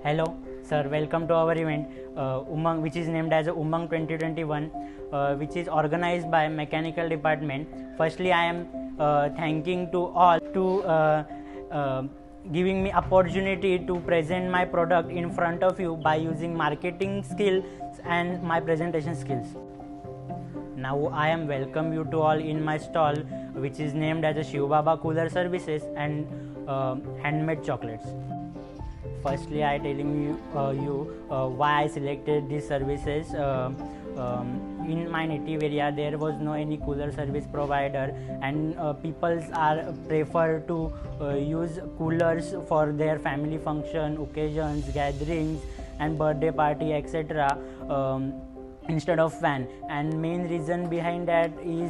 Hello, sir. Welcome to our event, Umang, which is named as Umang 2021, which is organized by Mechanical Department. Firstly, I am thanking to all to uh, giving me opportunity to present my product in front of you by using marketing skills and my presentation skills. Now I am welcome you to all in my stall, which is named as a Shiv Baba Cooler Services and handmade chocolates. Firstly, I telling you why I selected these services. In my native area, there was no any cooler service provider, and people are prefer to use coolers for their family function, occasions, gatherings, and birthday party, etc. Instead of fan. And main reason behind that is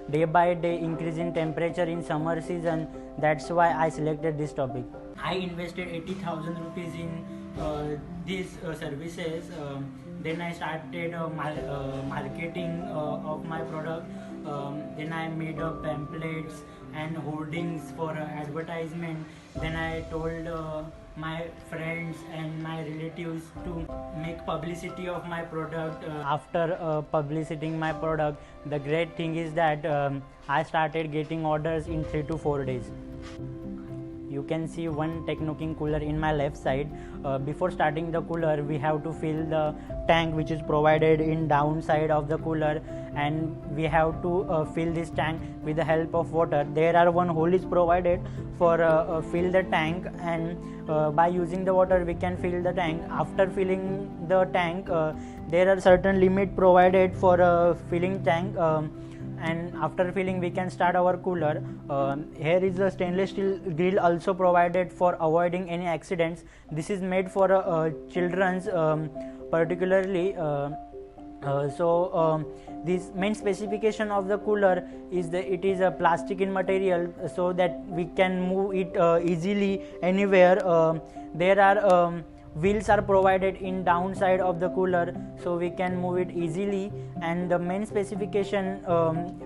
day by day increase in temperature in summer season. That's why I selected this topic. I invested 80,000 rupees in these services. Then I started marketing of my product. Then I made pamphlets and hoardings for advertisement. Then I told my friends and my relatives to make publicity of my product. After publicizing my product, the great thing is that I started getting orders in 3 to 4 days. You can see one Techno King cooler in my left side. Before starting the cooler, we have to fill the tank which is provided in downside of the cooler, and we have to fill this tank with the help of water. There are one hole is provided for fill the tank, and by using the water we can fill the tank. After filling the tank, there are certain limit provided for filling tank. And after filling we can start our cooler. Here is a stainless steel grill also provided for avoiding any accidents. This is made for children's particularly. This main specification of the cooler is that it is a plastic in material, so that we can move it easily anywhere. There are wheels are provided in downside of the cooler, so we can move it easily. And the main specification,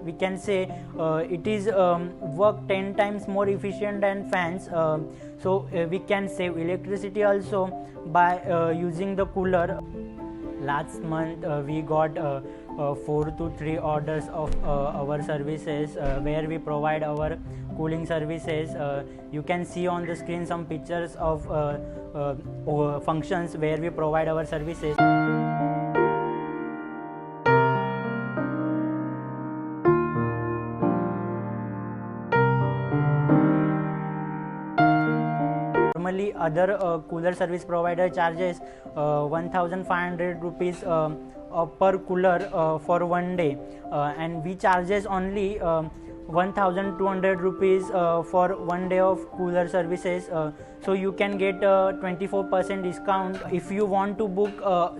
we can say it is work 10 times more efficient than fans, so we can save electricity also by using the cooler. Last month we got 4 to 3 orders of our services where we provide our cooling services. You can see on the screen some pictures of functions where we provide our services. Normally other cooler service provider charges 1500 rupees per cooler for one day, and we charges only 1200 rupees for one day of cooler services. So you can get 24% discount. If you want to book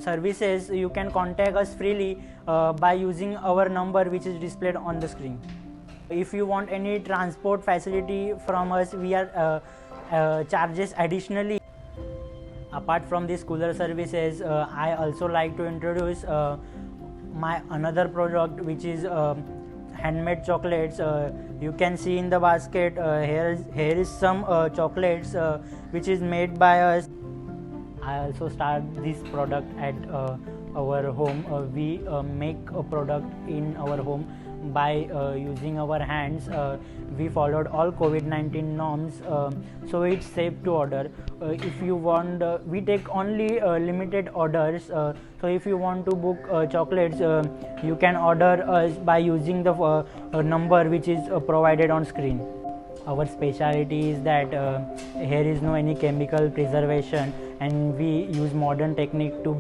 services, you can contact us freely by using our number which is displayed on the screen. If you want any transport facility from us, we are charges additionally. Apart from these cooler services, I also like to introduce my another product, which is handmade chocolates. You can see in the basket, here is some chocolates which is made by us. I also start this product at our home. We make a product in our home by using our hands. We followed all COVID-19 norms, so it's safe to order. If you want, we take only limited orders, so if you want to book chocolates, you can order us by using the number which is provided on screen. Our specialty is that here is no any chemical preservation, and we use modern technique to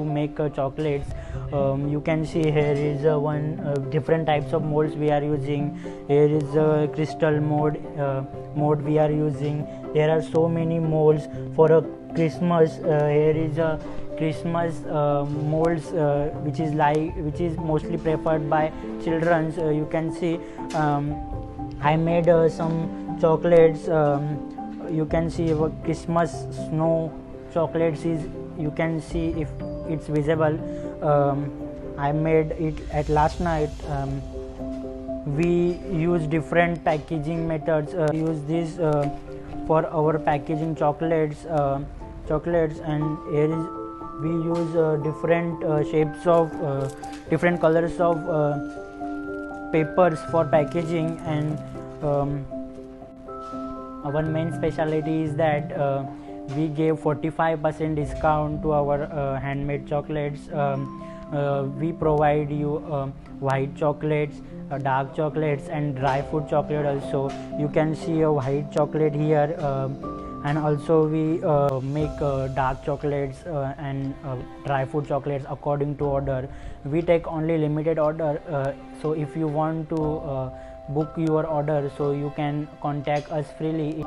make chocolates. You can see here is one different types of molds we are using. Here is a crystal mold we are using. There are so many molds for a Christmas. Here is a Christmas molds which is mostly preferred by children. You can see I made some chocolates. You can see Christmas snow chocolates is, you can see if it's visible. I made it at last night. We use different packaging methods. Use this for our packaging chocolates. chocolates, and here is we use different shapes of different colors of papers for packaging, and our main specialty is that we gave 45% discount to our handmade chocolates. We provide you white chocolates, dark chocolates, and dry fruit chocolate also. You can see a white chocolate here, and also we make dark chocolates and dry fruit chocolates according to order. We take only limited order, so if you want to book your order, so you can contact us freely.